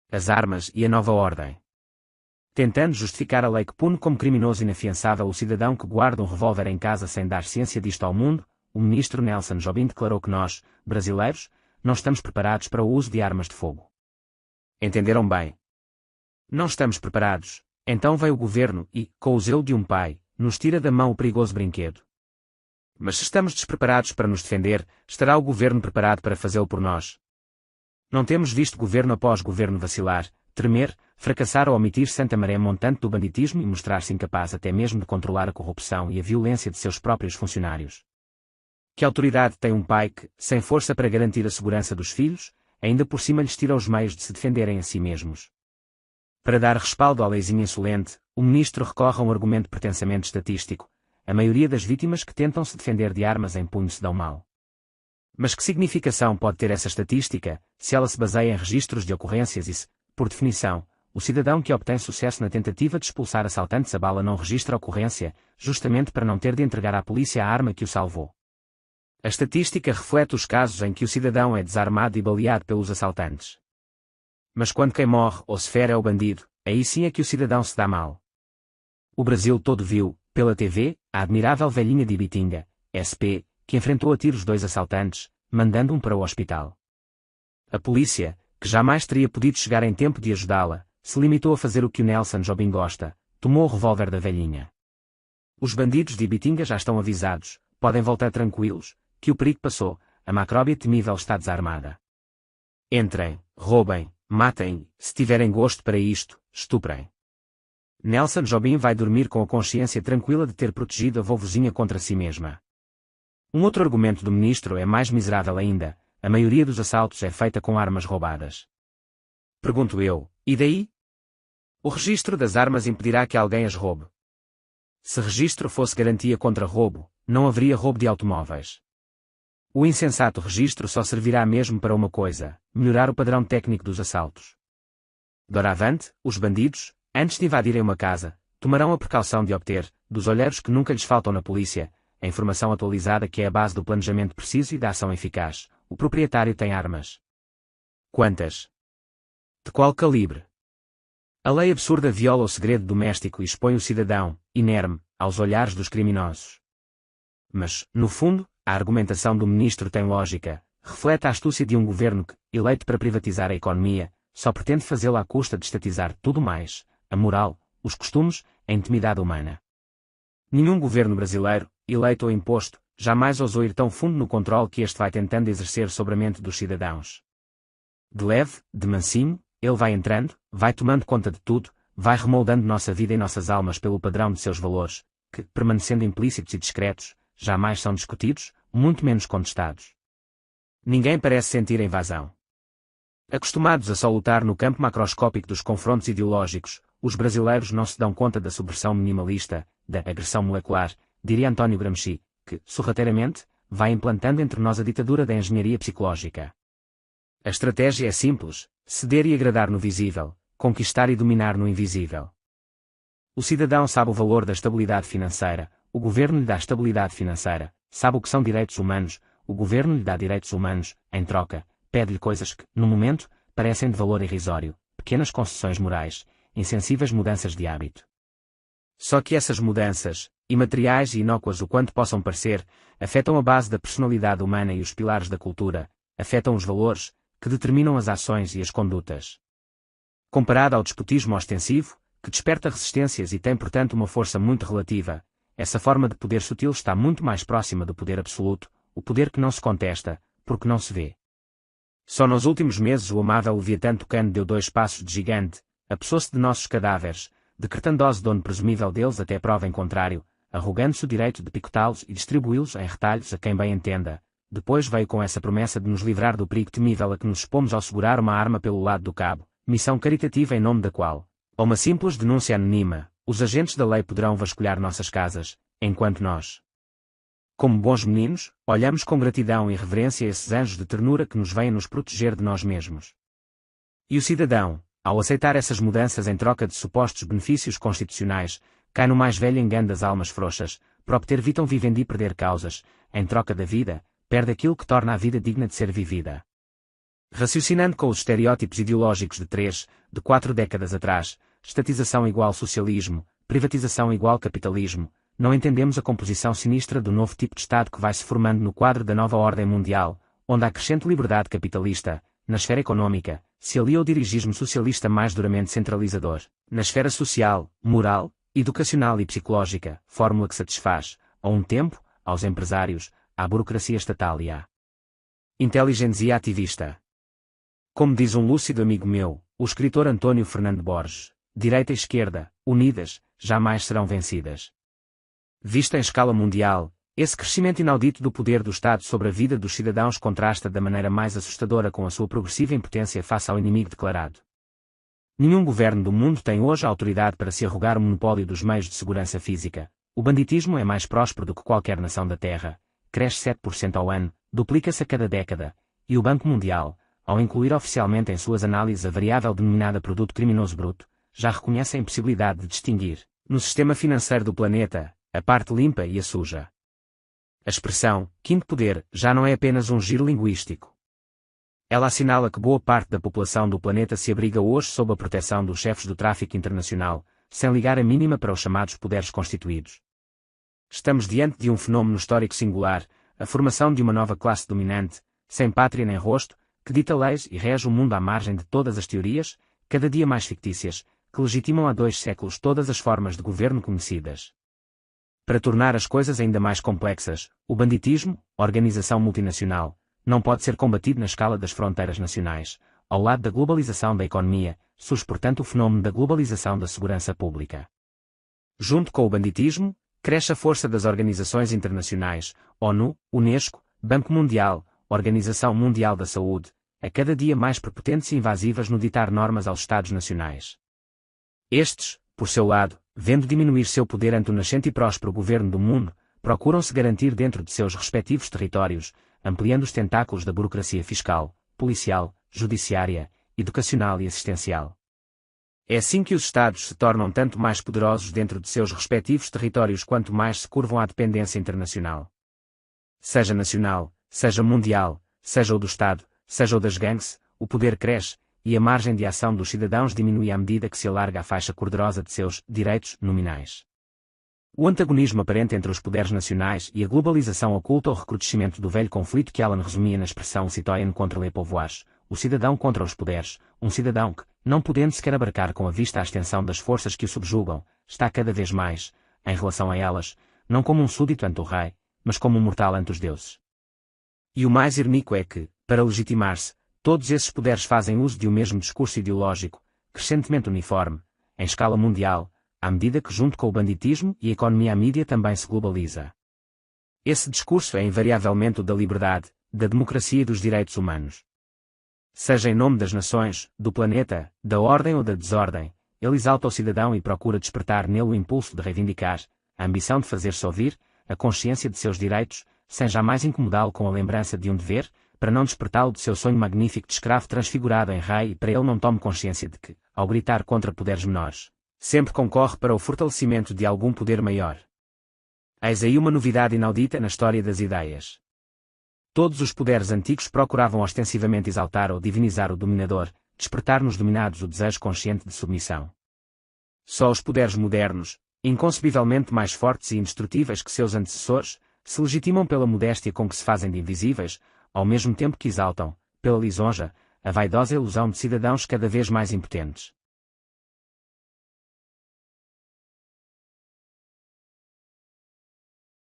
as armas e a nova ordem. Tentando justificar a lei que pune como criminoso inafiançável o cidadão que guarda um revólver em casa sem dar ciência disto ao mundo, o ministro Nelson Jobim declarou que nós, brasileiros, não estamos preparados para o uso de armas de fogo. Entenderam bem? Não estamos preparados, então veio o governo e, com o zelo de um pai, nos tira da mão o perigoso brinquedo. Mas se estamos despreparados para nos defender, estará o governo preparado para fazê-lo por nós? Não temos visto governo após governo vacilar, tremer, fracassar ou omitir santa maré montante do banditismo e mostrar-se incapaz até mesmo de controlar a corrupção e a violência de seus próprios funcionários. Que autoridade tem um pai que, sem força para garantir a segurança dos filhos, ainda por cima lhes tira os meios de se defenderem a si mesmos? Para dar respaldo à leizinha insolente, o ministro recorre a um argumento pretensamente estatístico: a maioria das vítimas que tentam se defender de armas em punho se dão mal. Mas que significação pode ter essa estatística, se ela se baseia em registros de ocorrências e se, por definição, o cidadão que obtém sucesso na tentativa de expulsar assaltantes à bala não registra a ocorrência, justamente para não ter de entregar à polícia a arma que o salvou? A estatística reflete os casos em que o cidadão é desarmado e baleado pelos assaltantes. Mas quando quem morre ou se fere é o bandido, aí sim é que o cidadão se dá mal. O Brasil todo viu, pela TV, a admirável velhinha de Ibitinga, SP, que enfrentou a tiros 2 assaltantes, mandando um para o hospital. A polícia, que jamais teria podido chegar em tempo de ajudá-la, se limitou a fazer o que o Nelson Jobim gosta: tomou o revólver da velhinha. Os bandidos de Ibitinga já estão avisados, podem voltar tranquilos, que o perigo passou, a macróbia temível está desarmada. Entrem, roubem, matem, se tiverem gosto para isto, estuprem. Nelson Jobim vai dormir com a consciência tranquila de ter protegido a vovozinha contra si mesma. Um outro argumento do ministro é mais miserável ainda: a maioria dos assaltos é feita com armas roubadas. Pergunto eu, e daí? O registro das armas impedirá que alguém as roube. Se registro fosse garantia contra roubo, não haveria roubo de automóveis. O insensato registro só servirá mesmo para uma coisa: melhorar o padrão técnico dos assaltos. Doravante, os bandidos, antes de invadirem uma casa, tomarão a precaução de obter, dos olheiros que nunca lhes faltam na polícia, a informação atualizada que é a base do planejamento preciso e da ação eficaz: o proprietário tem armas. Quantas? De qual calibre? A lei absurda viola o segredo doméstico e expõe o cidadão, inerme, aos olhares dos criminosos. Mas, no fundo, a argumentação do ministro tem lógica, reflete a astúcia de um governo que, eleito para privatizar a economia, só pretende fazê-la à custa de estatizar tudo mais: a moral, os costumes, a intimidade humana. Nenhum governo brasileiro, eleito ou imposto, jamais ousou ir tão fundo no controle que este vai tentando exercer sobre a mente dos cidadãos. De leve, de mansinho, ele vai entrando, vai tomando conta de tudo, vai remoldando nossa vida e nossas almas pelo padrão de seus valores, que, permanecendo implícitos e discretos, jamais são discutidos, muito menos contestados. Ninguém parece sentir a invasão. Acostumados a só lutar no campo macroscópico dos confrontos ideológicos, os brasileiros não se dão conta da subversão minimalista, da agressão molecular, diria António Gramsci, que, sorrateiramente, vai implantando entre nós a ditadura da engenharia psicológica. A estratégia é simples: ceder e agradar no visível, conquistar e dominar no invisível. O cidadão sabe o valor da estabilidade financeira, o governo lhe dá estabilidade financeira, sabe o que são direitos humanos, o governo lhe dá direitos humanos, em troca, pede-lhe coisas que, no momento, parecem de valor irrisório, pequenas concessões morais, insensíveis mudanças de hábito. Só que essas mudanças, imateriais e inócuas o quanto possam parecer, afetam a base da personalidade humana e os pilares da cultura, afetam os valores, que determinam as ações e as condutas. Comparada ao despotismo ostensivo, que desperta resistências e tem portanto uma força muito relativa, essa forma de poder sutil está muito mais próxima do poder absoluto, o poder que não se contesta, porque não se vê. Só nos últimos meses o amável Leviatã Tucano deu 2 passos de gigante, apossou-se de nossos cadáveres, decretando dose dono presumível deles até prova em contrário, arrogando-se o direito de picotá-los e distribuí-los em retalhos a quem bem entenda. Depois veio com essa promessa de nos livrar do perigo temível a que nos expomos ao segurar uma arma pelo lado do cabo, missão caritativa em nome da qual, a uma simples denúncia anônima, os agentes da lei poderão vasculhar nossas casas, enquanto nós, como bons meninos, olhamos com gratidão e reverência esses anjos de ternura que nos vêm nos proteger de nós mesmos. E o cidadão, ao aceitar essas mudanças em troca de supostos benefícios constitucionais, cai no mais velho engano das almas frouxas: para obter vitam vivendi perder causas, em troca da vida, perde aquilo que torna a vida digna de ser vivida. Raciocinando com os estereótipos ideológicos de 4 décadas atrás, estatização igual socialismo, privatização igual capitalismo, não entendemos a composição sinistra do novo tipo de Estado que vai se formando no quadro da nova ordem mundial, onde a crescente liberdade capitalista, na esfera econômica, se alia ao dirigismo socialista mais duramente centralizador, na esfera social, moral, educacional e psicológica, fórmula que satisfaz, a um tempo, aos empresários, à burocracia estatal e à inteligência ativista. Como diz um lúcido amigo meu, o escritor António Fernando Borges, direita e esquerda, unidas, jamais serão vencidas. Visto em escala mundial, esse crescimento inaudito do poder do Estado sobre a vida dos cidadãos contrasta da maneira mais assustadora com a sua progressiva impotência face ao inimigo declarado. Nenhum governo do mundo tem hoje a autoridade para se arrogar o monopólio dos meios de segurança física. O banditismo é mais próspero do que qualquer nação da Terra, cresce 7% ao ano, duplica-se a cada década, e o Banco Mundial, ao incluir oficialmente em suas análises a variável denominada produto criminoso bruto, já reconhece a impossibilidade de distinguir, no sistema financeiro do planeta, a parte limpa e a suja. A expressão, quinto poder, já não é apenas um giro linguístico. Ela assinala que boa parte da população do planeta se abriga hoje sob a proteção dos chefes do tráfico internacional, sem ligar a mínima para os chamados poderes constituídos. Estamos diante de um fenómeno histórico singular, a formação de uma nova classe dominante, sem pátria nem rosto, que dita leis e rege o mundo à margem de todas as teorias, cada dia mais fictícias, que legitimam há 2 séculos todas as formas de governo conhecidas. Para tornar as coisas ainda mais complexas, o banditismo, organização multinacional, não pode ser combatido na escala das fronteiras nacionais. Ao lado da globalização da economia, surge portanto o fenómeno da globalização da segurança pública. Junto com o banditismo, cresce a força das organizações internacionais, ONU, Unesco, Banco Mundial, Organização Mundial da Saúde, a cada dia mais prepotentes e invasivas no ditar normas aos Estados nacionais. Estes, por seu lado, vendo diminuir seu poder ante o nascente e próspero governo do mundo, procuram se garantir dentro de seus respectivos territórios, ampliando os tentáculos da burocracia fiscal, policial, judiciária, educacional e assistencial. É assim que os Estados se tornam tanto mais poderosos dentro de seus respectivos territórios quanto mais se curvam à dependência internacional. Seja nacional, seja mundial, seja o do Estado, seja o das gangues, o poder cresce, e a margem de ação dos cidadãos diminui à medida que se alarga a faixa cor-de-rosa de seus direitos nominais. O antagonismo aparente entre os poderes nacionais e a globalização oculta o recrudescimento do velho conflito que Allen resumia na expressão citoyen contra les pouvoirs, o cidadão contra os poderes, um cidadão que, não podendo sequer abarcar com a vista a extensão das forças que o subjugam, está cada vez mais, em relação a elas, não como um súdito ante o rei, mas como um mortal ante os deuses. E o mais irónico é que, para legitimar-se, todos esses poderes fazem uso de um mesmo discurso ideológico, crescentemente uniforme, em escala mundial, à medida que junto com o banditismo e a economia a mídia também se globaliza. Esse discurso é invariavelmente o da liberdade, da democracia e dos direitos humanos. Seja em nome das nações, do planeta, da ordem ou da desordem, ele exalta o cidadão e procura despertar nele o impulso de reivindicar, a ambição de fazer-se ouvir, a consciência de seus direitos, sem jamais incomodá-lo com a lembrança de um dever, para não despertá-lo de seu sonho magnífico de escravo transfigurado em rei e para ele não tome consciência de que, ao gritar contra poderes menores, sempre concorre para o fortalecimento de algum poder maior. Eis aí uma novidade inaudita na história das ideias. Todos os poderes antigos procuravam ostensivamente exaltar ou divinizar o dominador, despertar nos dominados o desejo consciente de submissão. Só os poderes modernos, inconcebivelmente mais fortes e indestrutíveis que seus antecessores, se legitimam pela modéstia com que se fazem de invisíveis, ao mesmo tempo que exaltam, pela lisonja, a vaidosa ilusão de cidadãos cada vez mais impotentes.